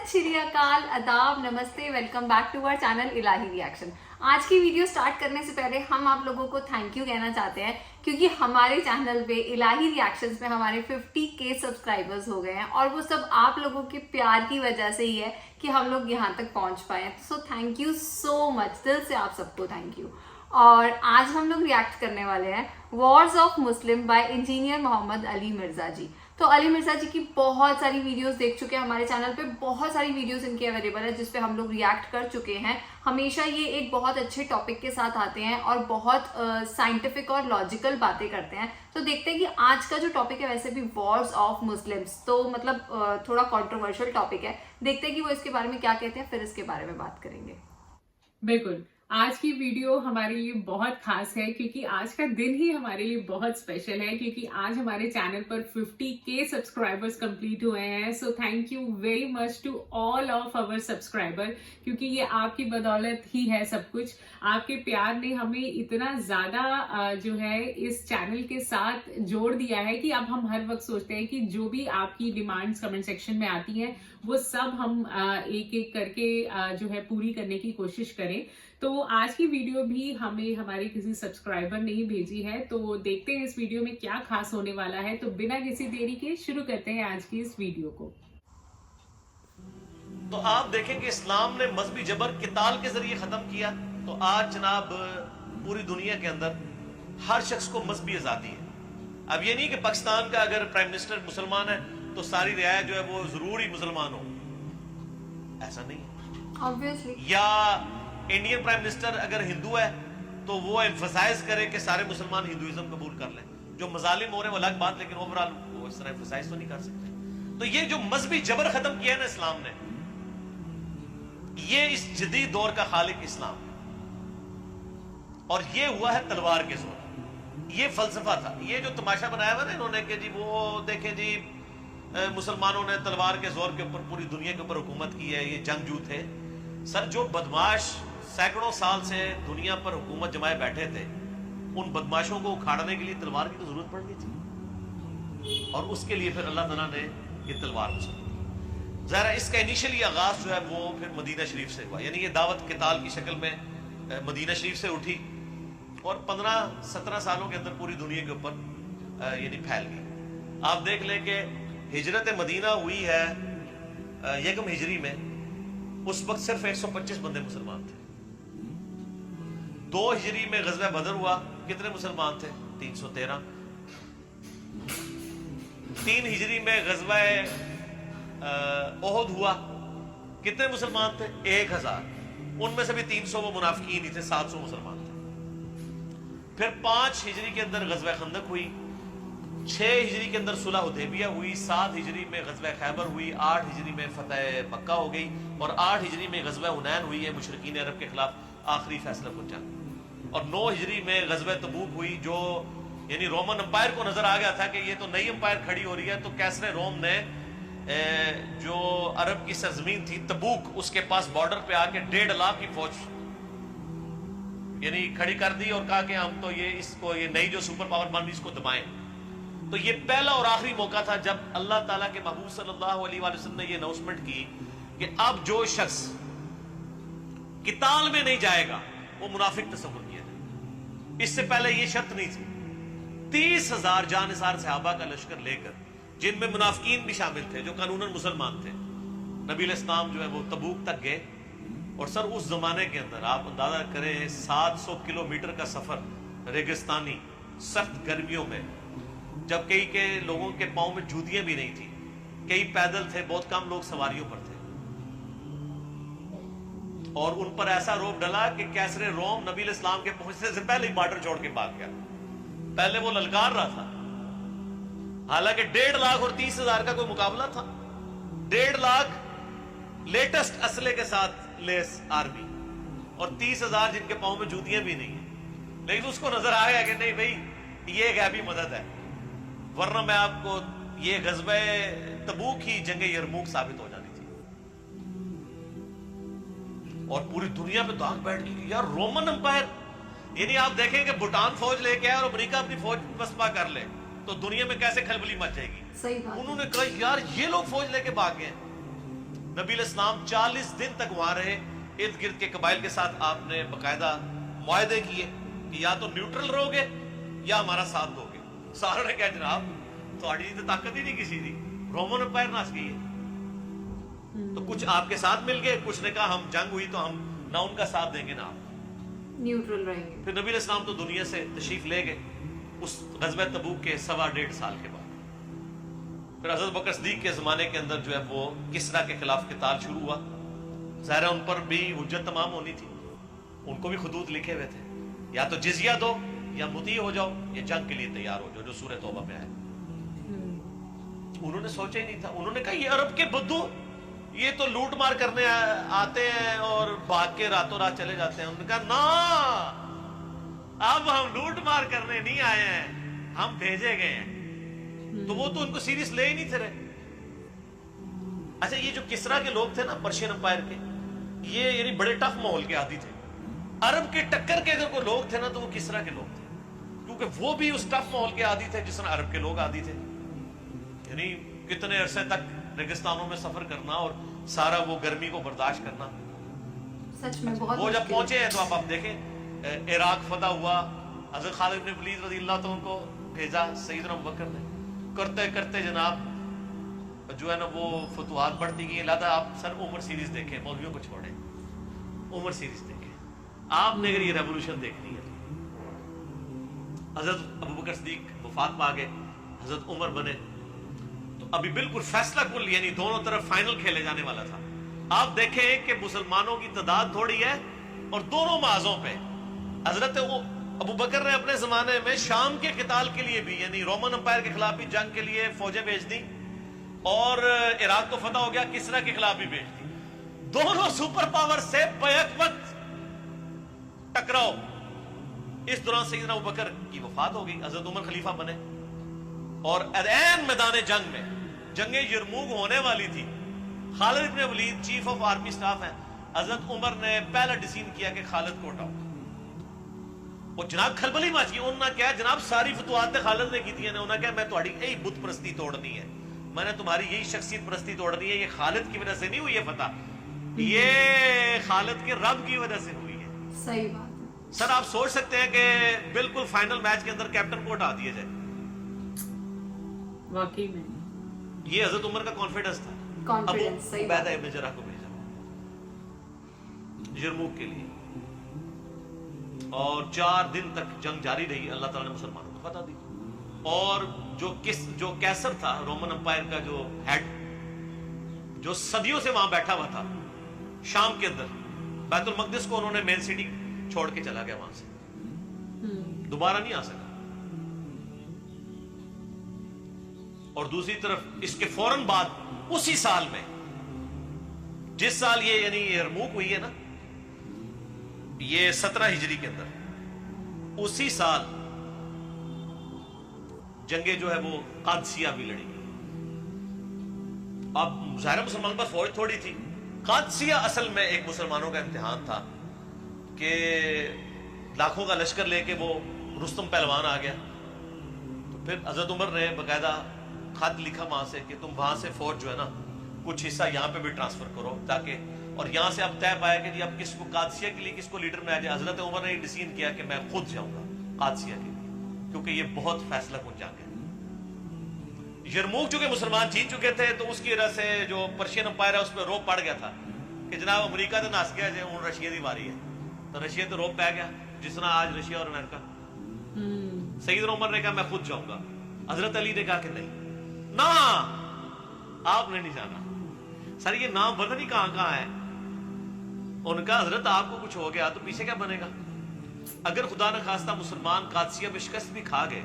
सत श्री अकाल, आदाब, नमस्ते, welcome back to our channel Ilahi reaction. आज की वीडियो स्टार्ट करने से पहले हम आप लोगों को थैंक यू कहना चाहते हैं क्योंकि हमारे चैनल पे इलाही रिएक्शंस में हमारे 50K सब्सक्राइबर्स हो गए हैं और वो सब आप लोगों के प्यार की वजह से ही है कि हम लोग यहाँ तक पहुँच पाए हैं। So thank you so much, दिल से आप सबको थैंक यू। और आज हम लोग रिएक्ट करने वाले हैं wars of Muslim by engineer Mohammad Ali Mirza ji. तो अली मिर्जा जी की बहुत सारी वीडियोस देख चुके हैं हमारे चैनल पे, बहुत सारी वीडियोस इनकी अवेलेबल है जिस पे हम लोग रिएक्ट कर चुके हैं। हमेशा ये एक बहुत अच्छे टॉपिक के साथ आते हैं और बहुत साइंटिफिक और लॉजिकल बातें करते हैं। तो देखते हैं कि आज का जो टॉपिक है वैसे भी वॉर्स ऑफ मुस्लिम्स, तो मतलब थोड़ा कॉन्ट्रोवर्शियल टॉपिक है। देखते हैं कि वो इसके बारे में क्या कहते हैं, फिर इसके बारे में बात करेंगे। बिल्कुल, आज की वीडियो हमारे लिए बहुत खास है क्योंकि आज का दिन ही हमारे लिए बहुत स्पेशल है क्योंकि आज हमारे चैनल पर 50K सब्सक्राइबर्स कंप्लीट हुए हैं। So thank you very much to all of our subscriber, क्योंकि ये आपकी बदौलत ही है सब कुछ। आपके प्यार ने हमें इतना ज्यादा जो है इस चैनल के साथ जोड़ दिया है कि अब हम हर वक्त सोचते हैं कि जो भी आपकी डिमांड्स कमेंट सेक्शन में आती हैं वो सब हम एक एक करके जो है पूरी करने की कोशिश करें। तो आज की वीडियो भी हमें हमारे किसी सब्सक्राइबर ने ही भेजी है, तो देखते हैं इस वीडियो में क्या खास होने वाला है। तो बिना किसी देरी के शुरू करते हैं आज की इस वीडियो को। तो आप देखें कि इस्लाम ने मजहबी जबर किताल के जरिए खत्म किया। तो आज जनाब पूरी दुनिया के अंदर हर शख्स को मजहबी आजादी है। अब ये नहीं कि पाकिस्तान का अगर प्राइम मिनिस्टर मुसलमान है तो सारी रियायत जो है वो जरूर ही मुसलमान हो, ऐसा नहीं है ऑब्वियसली। या इंडियन प्राइम मिनिस्टर अगर हिंदू है तो वो एम्फसाइज करे कि सारे मुसलमान हिंदुइज्म कबूल कर लें। जो मजालिम हो रहे हैं वो अलग बात, लेकिन ओवरऑल वो इस तरह एम्फसाइज तो नहीं कर सकते। तो ये जो मजहबी जबर खत्म किया है ना इस्लाम ने, ये इस जदीद दौर का खालिक इस्लाम है और ये हुआ है तलवार के जोर। ये फलसफा था, ये जो तमाशा बनाया हुआ ना इन्होंने कि जी वो देखें जी मुसलमानों ने तलवार के जोर के ऊपर पूरी दुनिया के ऊपर हुकूमत की है, ये जंगजू थे। सर जो बदमाश सैकड़ों साल से दुनिया पर हुकूमत जमाए बैठे थे, उन बदमाशों को उखाड़ने के लिए तलवार की तो जरूरत पड़नी थी और उसके लिए फिर अल्लाह ताला ने ये तलवार मुसल्लम। ज़रा इसका इनिशियली आगाज जो है वो फिर मदीना शरीफ से हुआ, यानी ये दावत किताल की शक्ल में मदीना शरीफ से उठी और 15-17 सालों के अंदर पूरी दुनिया के ऊपर यानी फैल गई। आप देख लें कि हिजरत मदीना हुई है यकम हिजरी में, उस वक्त सिर्फ 125 बंदे मुसलमान थे। 2 हिजरी में गज़वा बदर हुआ, कितने मुसलमान थे? 313। 3 हिजरी में गज़वा ओहद हुआ, कितने मुसलमान थे? 1000। उनमें से भी 300 वो मुनाफिकीन ही थे, 700 मुसलमान थे। फिर 5 हिजरी के अंदर गज़वा खंदक हुई, 6 हिजरी के अंदर सुलह हुदैबिया हुई, 7 हिजरी में गज़वा खैबर हुई, 8 हिजरी में फतह मक्का हो गई और 8 हिजरी में गज़वा हुनैन हुई है मुशरिकीन अरब के खिलाफ आखिरी फैसला कुन जंग। और 9 हिजरी में गज़वा तबूक हुई, जो यानी रोमन एम्पायर को नजर आ गया था कि ये तो नई एम्पायर खड़ी हो रही है, तो कैसरे रोम ने जो अरब की सरजमीन थी तबूक, उसके पास बॉर्डर पे आके 1.5 लाख की फौज यानी खड़ी कर दी और कहा कि हम तो ये नई जो सुपर पावर बन रही इसको दबाएं। तो ये पहला और आखिरी मौका था जब अल्लाह ताला के महबूब सल्लल्लाहु अलैहि वसल्लम ने ये अनाउंसमेंट की कि अब जो शख्स किताल में नहीं जाएगा वो मुनाफिक तस्वुर किया जाए। इससे पहले ये शर्त नहीं थी। 30,000 जानिसार सहाबा का लश्कर लेकर, जिनमें मुनाफिकीन भी शामिल थे जो कानूनन मुसलमान थे, नबी इस्लाम जो है वो तबूक तक गए। और सर उस जमाने के अंदर आप अंदाजा करें 700 किलोमीटर का सफर रेगिस्तानी सख्त गर्मियों में, जब कई के लोगों के पांव में जूतियां भी नहीं थी, कई पैदल थे, बहुत कम लोग सवारियों पर थे और उन पर ऐसा रोब डला कि कैसरे रोम नबी इस्लाम के पहुंचने से पहले ही बॉर्डर छोड़ के भाग गया। पहले वो ललकार रहा था, हालांकि 1.5 लाख और 30,000 का कोई मुकाबला था। 1.5 लाख लेटेस्ट असले के साथ लेस आर्मी और 30,000 जिनके पांव में जूतियां भी नहीं है। लेकिन उसको नजर आ गया कि नहीं भाई ये गैबी मदद है, वरना मैं आपको ये गज़वा तबूक ही जंगे यरमूक साबित हो जानी थी। और पूरी दुनिया पे दाग बैठ गई यार, रोमन एम्पायर। यानी आप देखें कि भूटान फौज लेके आए और अमेरिका अपनी फौज बसपा कर ले तो दुनिया में कैसे खलबली मच जाएगी। सही बात। उन्होंने कहा यार ये लोग फौज लेके भाग गए। नबी अलैहिस्सलाम 40 दिन तक वहां रहे, इर्द गिर्द के कबाइल के साथ आपने बाकायदा मुआहदे किए कि या तो न्यूट्रल रहोगे या हमारा साथ दोगे। सारों ने कहा जनाब थोड़ी तो ताकत ही नहीं किसी दी, रोमन एम्पायर नाश की है। तो कुछ आपके साथ मिल गए, कुछ ने कहा हम जंग हुई तो हम ना उनका साथ देंगे ना आप, न्यूट्रल रहेंगे। फिर नबी अलैहिस्सलाम तो दुनिया से तशरीफ ले गए उस ग़ज़वा तबूक के 1.5 साल के बाद। फिर हज़रत बकर सिद्दीक़ के ज़माने के अंदर जो है वो किसरा के खिलाफ क़िताल शुरू हुआ। ज़ाहिर है उन पर भी हुज्जत तमाम होनी थी, उनको भी खुदूत लिखे हुए थे, या तो जिज़िया दो या मुती हो जाओ या जंग के लिए तैयार हो जाओ, जो सूरह तौबा में है। उन्होंने सोचा ही नहीं था, उन्होंने कहा ये अरब के बुद्धू ये तो लूट मार करने आते हैं और भाग के रातों रात चले जाते हैं। उन्होंने कहा ना, अब हम लूट मार करने नहीं आए हैं, हम भेजे गए हैं। तो वो तो उनको सीरियस ले ही नहीं थे रहे। अच्छा, ये जो किसरा के लोग थे ना पर्शियन एम्पायर के, ये यानी बड़े टफ माहौल के आदी थे। अरब के टक्कर के अगर कोई लोग थे ना तो वो किसरा के लोग थे, क्योंकि वो भी उस टफ माहौल के आदी थे जिस तरह अरब के लोग आदी थे। यानी कितने अरसे तक रेगिस्तानों में सफर करना और सारा वो गर्मी को बर्दाश्त करना। सच में बहुत वो जब मुश्किल पहुंचे हैं तो आप देखें इराक फतह हुआ, हज़रत खालिद इब्न वलीद रज़ियल्लाहु अन्हु को भेजा सैयदना अबू बकर ने, करते करते जनाब जो है ना वो फतवाहत बढ़ती गई। लादा आप सर उमर सीरीज देखें, मौलवियों को छोड़ें, उमर सीरीज देखें। आपने अगर ये रेवोल्यूशन देखनी है, हज़रत अबू बकर सिद्दीक वफात पा गए, हज़रत उमर बने, तो अभी बिल्कुल फैसला कुल यानी दोनों तरफ फाइनल खेले जाने वाला था। आप देखें कि मुसलमानों की तादाद थोड़ी है और दोनों माजों पे हजरत अबू बकर ने अपने जमाने में शाम के क़िताल के लिए भी यानी रोमन एम्पायर के खिलाफ भी जंग के लिए फौजें भेज दी और इराक को फतह हो गया, किसरा के खिलाफ भी भेज दी। दोनों सुपर पावर से बैक वक्त टकराओ। इस दौरान सैयदना अबू बकर की वफात हो गई, हजरत उमर खलीफा बने और ऐन मैदान जंग में जंगे यरमूक होने वाली थी। Khalid ibn Walid chief of army staff हैं, हजरत उमर ने पहला डिसीजन किया कि खालिद को हटाओ। और जनाब खलबली मची, उन्होंने क्या जनाब सारी फतवाहत खालिद ने की थी, उन्होंने क्या मैं तुम्हारी यही बुत परस्ती तोड़नी है, मैंने तुम्हारी यही शख्सियत परस्ती तोड़नी है। ये खालिद की वजह से नहीं हुई है फतह, ये खालिद के रब की वजह से हुई है। सही बात है। सर आप सोच सकते हैं कि बिल्कुल फाइनल मैच के अंदर कैप्टन को हटा दिया जाए, वाकई में ये हजरत उमर का कॉन्फिडेंस था। कॉन्फिडेंस, सही बात उबैदा है। इब्न जराह को भेजा यरमूक के लिए और 4 दिन तक जंग जारी रही। अल्लाह ताला ने मुसलमानों को फतह दी और जो कैसर था रोमन एम्पायर का जो हेड, जो सदियों से वहां बैठा हुआ था शाम के अंदर, बैतुल मकदिस को उन्होंने मेन सिटी छोड़ के चला गया, वहां से दोबारा नहीं आ सका। और दूसरी तरफ इसके फौरन बाद उसी साल में, जिस साल ये यानी यरमूक हुई है ना, ये 17 हिजरी के अंदर, उसी साल जंगे जो है वो कादसिया भी लड़ी गई। अब ज़ाहिर मुसलमानों पर फौज थोड़ी थी, कादसिया असल में एक मुसलमानों का इम्तिहान था कि लाखों का लश्कर लेके वो रुस्तम पहलवान आ गया। तो फिर हजरत उमर ने बाकायदा खत लिखा वहां से कि तुम वहां से फौज जो है ना कुछ हिस्सा यहाँ पे भी ट्रांसफर करो, ताकि और यहाँ से अब तय पाया कि जी अब किसको कादसिया के लिए किसको लीडर बनाया जाए। हजरत उमर ने डिसीजन किया कि मैं खुद जाऊंगा कादसिया के लिए, क्योंकि ये बहुत फैसला कुन जंग है। यरमूक चूंकि मुसलमान जीत चुके थे तो उसकी वजह से जो पर्शियन एम्पायर है उस पर रोप पड़ गया था कि जनाब अमरीका तो नस गया जो रशिया की बारी है, तो रशिया तो रोप पै गया जिस तरह आज रशिया और अमेरिका। सईद उमर ने कहा मैं खुद जाऊंगा, हजरत अली ने कहा कि नहीं ना आपने नहीं जाना। सर ये नाम पता नहीं कहां कहां है। उनका हजरत आपको कुछ हो गया तो पीछे क्या बनेगा? अगर खुदा न खास्ता मुसलमान कादसिया में शिकस्त भी खा गए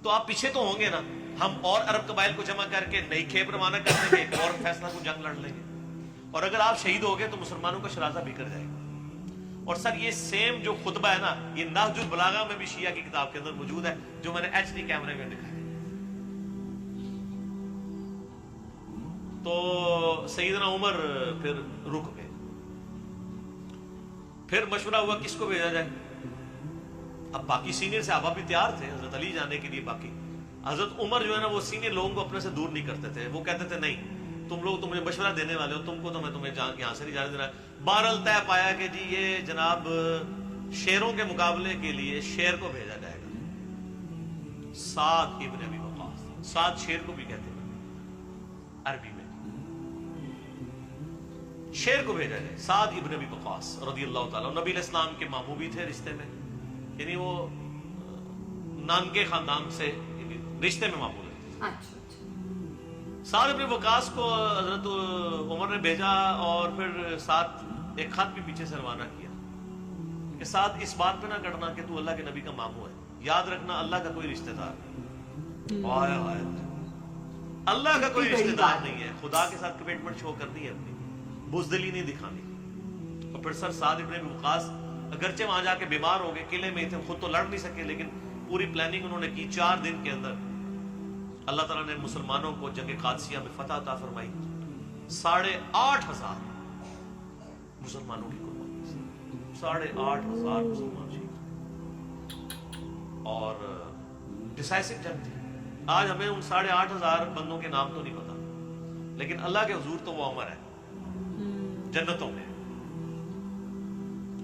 तो आप पीछे तो होंगे ना। हम और अरब कबाइल को जमा करके नई खेप रवाना कर देंगे, एक और फैसला को जंग लड़ लेंगे, और अगर आप शहीद हो गए तो मुसलमानों का शराजा बिखर जाएगा। और सर ये सेम जो खुतबा है ना, ये नहजुल बलागा में भी शिया की किताब के अंदर मौजूद है, जो मैंने HD कैमरे में दिखाया। तो सईदना उमर फिर रुक गए। फिर मशवरा हुआ किसको भेजा जाए। अब बाकी सीनियर सहाबा भी तैयार थे हजरत अली जाने के लिए, बाकी हजरत उमर जो है ना वो सीनियर लोगों को अपने से दूर नहीं करते थे। वो कहते थे नहीं तुम लोग तो मुझे मशवरा देने वाले हो, तुमको तो मैं तुम्हें यहाँ से नहीं जाने देना। बहरहाल तय पाया कि जी ये जनाब शेरों के मुकाबले के लिए शेर को भेजा जाएगा, साद इब्न अबी वक्कास। साद शेर को भी कहते हैं अरबी में, शेर को भेजा जाए। साद इब्न अबी वक्कास रदियल्लाहु ताला, नबी इस्लाम के मामू भी थे रिश्ते में, यानी वो नानके खानदान से रिश्ते में मामू है। अच्छा। साद इब्न वक्कास को हजरत उमर ने भेजा और फिर साथ एक खत भी पीछे से रवाना किया कि साथ इस बात पे ना करना कि तू अल्लाह के नबी का मामू है, याद रखना अल्लाह का कोई रिश्तेदार नहीं। अल्लाह का कोई रिश्तेदार नहीं है, खुदा के साथ कमिटमेंट शो करनी है, अपनी बुज़दिली नहीं दिखानी। और फिर सर साद इब्न वक्कास अगरचे वहां जाके बीमार हो गए, किले में थे, खुद तो लड़ नहीं सके, लेकिन पूरी प्लानिंग उन्होंने की। 4 दिन के अंदर अल्लाह ताला ने मुसलमानों को जंग कादसिया में फतह अता फरमाई। 8,500 मुसलमानों की कुर्बानी, 8,500 मुसलमान शहीद और डिसाइसिव जंग थी। आज हमें उन 8,500 बंदों के नाम तो नहीं पता, लेकिन अल्लाह के हुजूर तो वो अमर है जन्नतों में।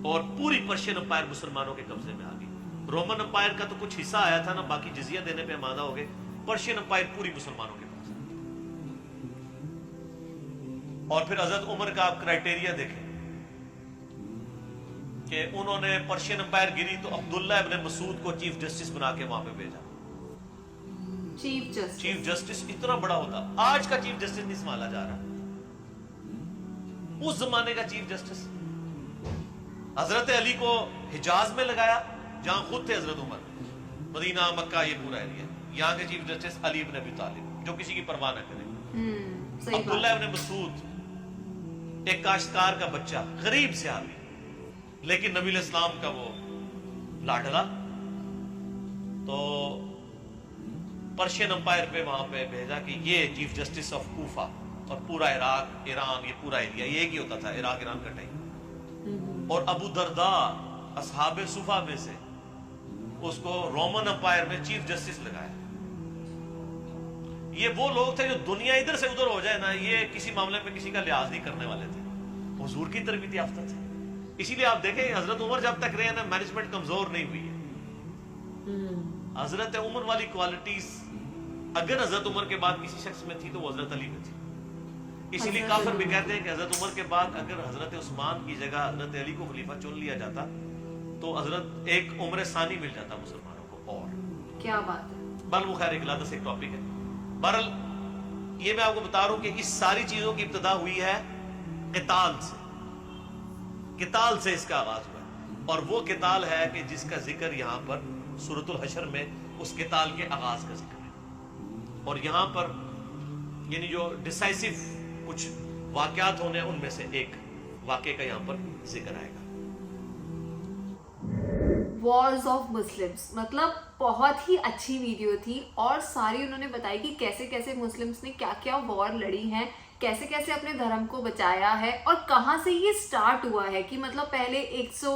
और पूरी पर्शियन अंपायर मुसलमानों के कब्जे में आ गई। रोमन अंपायर का तो कुछ हिस्सा आया था ना, बाकी जिजिया देने पे आमादा हो गए। पर्शियन अंपायर पूरी मुसलमानों के पास। और फिर हजरत उमर का आप क्राइटेरिया देखें कि उन्होंने पर्शियन अंपायर गिरी तो अब्दुल्ला इब्न मसूद को चीफ जस्टिस बना के वहां पे भेजा। चीफ जस्टिस इतना बड़ा होता, आज का चीफ जस्टिस नहीं संभाला जा रहा, उस जमाने का चीफ जस्टिस। हजरत अली को हिजाज में लगाया जहां खुद थे हजरत उमर, मदीना मक्का ये पूरा एरिया। यहाँ के चीफ जस्टिस अली इब्न अबी तालिब, जो किसी की परवाह न करे। अब्दुल्ला इब्न मसूद एक काश्तकार का बच्चा, गरीब से आदमी, लेकिन नबी इस्लाम का वो लाडला, तो पर्शियन अंपायर पे वहां पे भेजा कि ये चीफ जस्टिस ऑफ कूफा, और पूरा इराक ईरान ये पूरा एरिया ये एक ही होता था, इराक ईरान का टाइम। और अबू दरदा असहाबे सुफा में से उसको रोमन अंपायर में चीफ जस्टिस लगाया। ये वो लोग थे जो दुनिया इधर से उधर हो जाए ना, ये किसी मामले में किसी का लिहाज नहीं करने वाले थे, हुजूर की तरबियत याफ्ता थे। इसीलिए आप देखें हजरत उमर जब तक रहे ना, मैनेजमेंट कमजोर नहीं हुई है। हजरत उमर वाली क्वालिटीज अगर हजरत उमर के बाद किसी शख्स में थी तो वो हजरत अली में थी। इसीलिए काफिर भी कहते हैं कि हजरत उमर के बाद अगर हजरत उस्मान की जगह हजरत अली को खलीफा चुन लिया जाता तो हजरत एक उम्र सानी मिल जाता मुसलमानों को। और क्या बात है। बल वो खैर इखलादस एक टॉपिक है। बहरहाल ये मैं आपको बता रहा हूं कि इस सारी चीजों की इब्तिदा हुई है किताल से। किताल से इसका आगाज हुआ है, और वो किताल है कि जिसका जिक्र यहाँ पर सूरतुल हशर में उस किताल के आगाज का जिक्र है। और यहाँ पर यानी जो डिसाइसिव कुछ वाकयात होने उनमें से एक वाकये का यहाँ पर जिक्र आएगा। वॉर्स ऑफ मुस्लिम्स, मतलब बहुत ही अच्छी वीडियो थी और सारी उन्होंने बताई कि कैसे कैसे मुस्लिम्स ने क्या क्या वॉर लड़ी हैं, कैसे कैसे अपने धर्म को बचाया है और कहाँ से ये स्टार्ट हुआ है। कि मतलब पहले 100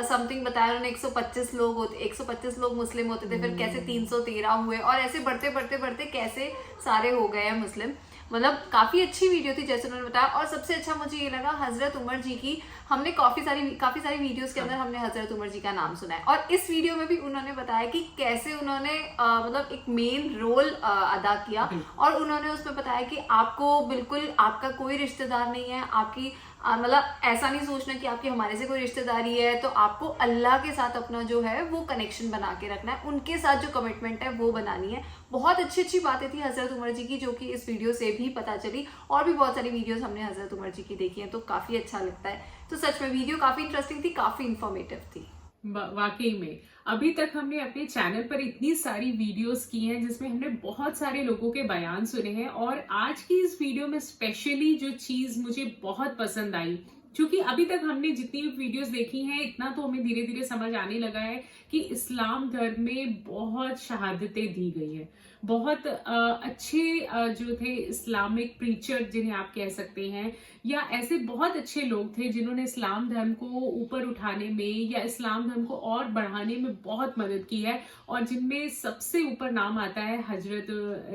समथिंग बताया उन्होंने, 125 लोग होते, 125 लोग मुस्लिम होते थे, फिर कैसे 313 हुए और ऐसे बढ़ते बढ़ते बढ़ते कैसे सारे हो गए हैं मुस्लिम। मतलब काफ़ी अच्छी वीडियो थी जैसे उन्होंने बताया। और सबसे अच्छा मुझे ये लगा हज़रत उमर जी की, हमने काफ़ी सारी वीडियोस के अंदर हमने हज़रत उमर जी का नाम सुना है और इस वीडियो में भी उन्होंने बताया कि कैसे उन्होंने मतलब एक मेन रोल अदा किया और उन्होंने उसमें बताया कि आपको बिल्कुल आपका कोई रिश्तेदार नहीं है, आपकी मतलब ऐसा नहीं सोचना कि आपकी हमारे से कोई रिश्तेदारी है, तो आपको अल्लाह के साथ अपना जो है वो कनेक्शन बना के रखना है, उनके साथ जो कमिटमेंट है वो बनानी है। बहुत अच्छी अच्छी बातें थी हज़रत उमर जी की जो कि इस वीडियो से भी पता चली और भी बहुत सारी वीडियोस हमने हज़रत उमर जी की देखी हैं तो काफ़ी अच्छा लगता है। तो सच में वीडियो काफ़ी इंटरेस्टिंग थी, काफ़ी इंफॉर्मेटिव थी। वाकई में अभी तक हमने अपने चैनल पर इतनी सारी वीडियोस की हैं जिसमें हमने बहुत सारे लोगों के बयान सुने हैं और आज की इस वीडियो में स्पेशली जो चीज मुझे बहुत पसंद आई, क्योंकि अभी तक हमने जितनी वीडियोस देखी हैं इतना तो हमें धीरे धीरे समझ आने लगा है कि इस्लाम धर्म में बहुत शहादतें दी गई है। बहुत अच्छे जो थे इस्लामिक प्रीचर जिन्हें आप कह सकते हैं, या ऐसे बहुत अच्छे लोग थे जिन्होंने इस्लाम धर्म को ऊपर उठाने में या इस्लाम धर्म को और बढ़ाने में बहुत मदद की है, और जिनमें सबसे ऊपर नाम आता है हजरत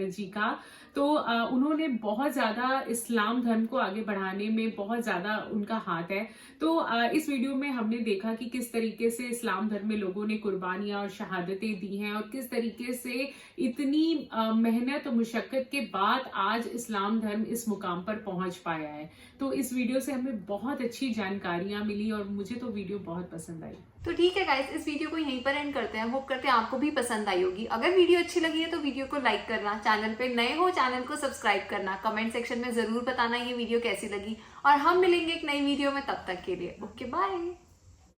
जी का। तो उन्होंने बहुत ज़्यादा इस्लाम धर्म को आगे बढ़ाने में बहुत ज़्यादा उनका हाथ है। तो इस वीडियो में हमने देखा कि किस तरीके से इस्लाम धर्म में लोगों ने कुर्बानियां और शहादतें दी हैं, और किस तरीके से इतनी मेहनत और मुशक्कत के बाद आज इस्लाम धर्म इस मुकाम पर पहुंच पाया है। तो इस वीडियो से हमें बहुत अच्छी जानकारियां मिली और मुझे तो वीडियो बहुत पसंद आई। तो ठीक है गाइस, इस वीडियो को यहीं पर एंड करते हैं। होप करते हैं आपको भी पसंद आई होगी। अगर वीडियो अच्छी लगी है तो वीडियो को लाइक करना, चैनल पे नए हो चैनल को सब्सक्राइब करना, कमेंट सेक्शन में जरूर बताना ये वीडियो कैसी लगी, और हम मिलेंगे एक नई वीडियो में। तब तक के लिए ओके बाय।